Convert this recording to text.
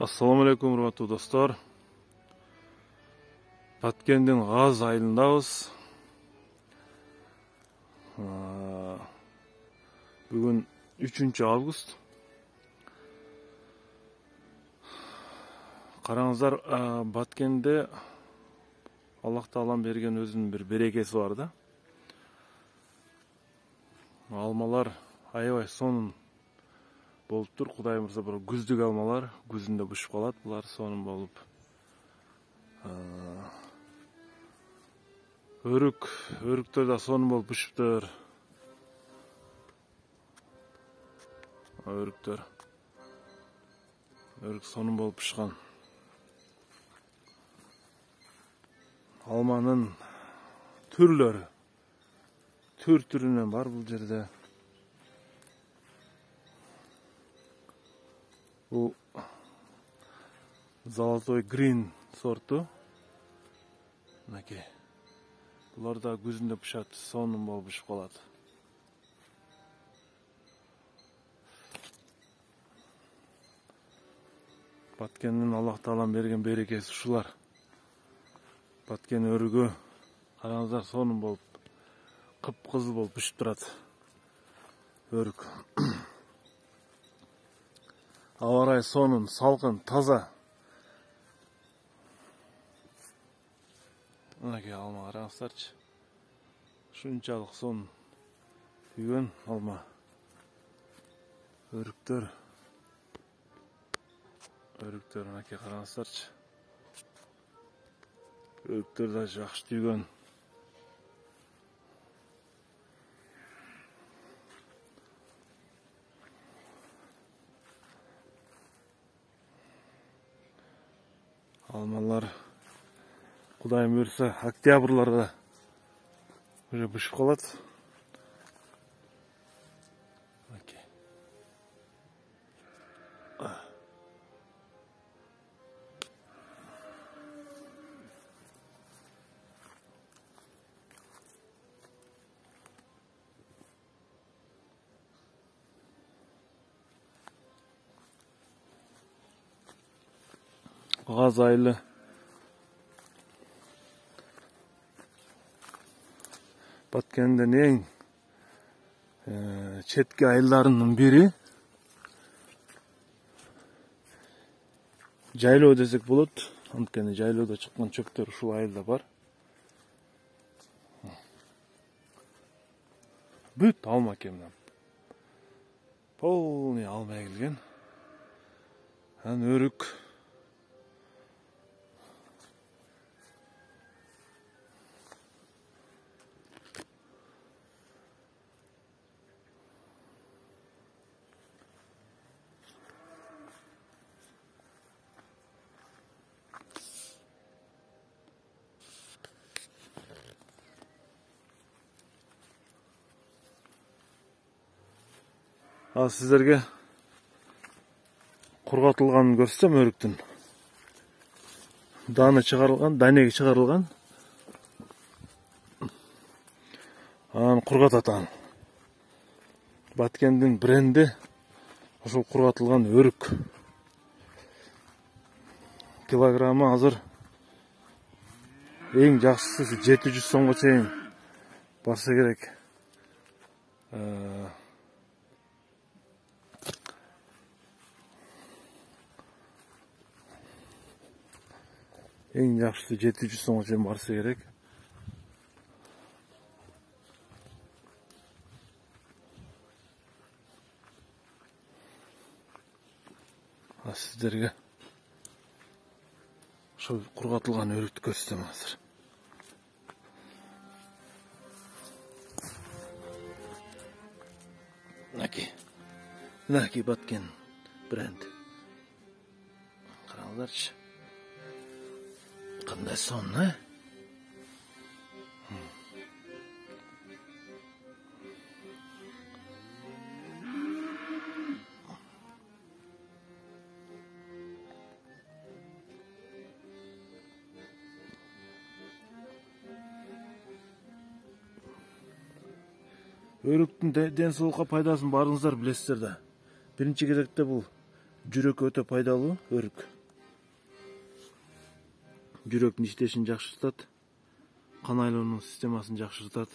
Assalamu alaikum урматтуу достор. Баткендин Газ айылындабыз. Бүгүн 3 август. Караңыздар, Баткенде Аллах Таалам берген өзүнүн бир берекеси бар да. Алмалар аябай сонун болуп тур. Кудай мырза, бир күздүк алмалар күзүндө бышып калат. Булар сонун болуп. Өрүктөр да сонун болуп бышыптыр. Өрүк сонун болуп бышкан. Алманын түрлөрү түрүнөн бар бул жерде. Бул Золотой Грин сорту. Мынакей. Булар да күзүндө бышат, сонун болуп бышып калат. Баткендин Аллах Таалам берген берекеси ушулар. Баткен өрүгү караңыздар, сонун болуп, кыпкызыл болуп бышып турат. Өрүк. Аба ырайы сонун, салкын, таза. Мынакей алма караңыздарчы. Шунчалык сонун түйгөн алма. Өрүктөр мынакей караңыздарчы. Өрүктөр да жакшы түйгөн. Алмалар Кудайым буйрса октябрларда уже бышып калат. Газ айылы Баткендин эң четки айылдарынын бири. Жайлоо десек болот. Анткени жайлоодо чыккан чөптөр ушул айылда бар. Бүт алма кемнен. Полный алма эгилген. Өрүк. Сіздерге кургатылганын көрсөтөм. Өрүктүн даны чыгарылган, данеги чыгарылган. Анан кургатат. Баткендин бренди ушул кургатылган өрүк. Килограммы азыр эң жакшысы 700 сомго чейин барса керек. Эң жакшысы 700 сомго чейин барса керек. Сиздерге ошол кургатылган өрүктү көрсөтөм азыр. Мынакей Баткен бренд. Караңыздарчы. Кандай сонун, Өрүктүн ден соолукка пайдасын баарыңыздар билесиздер да. Биринчи кезекте бул Жүрөккө өтө пайдалуу өрүк. Жүрөктүн иштешин жакшыртат, кан айлануу системасын жакшыртат.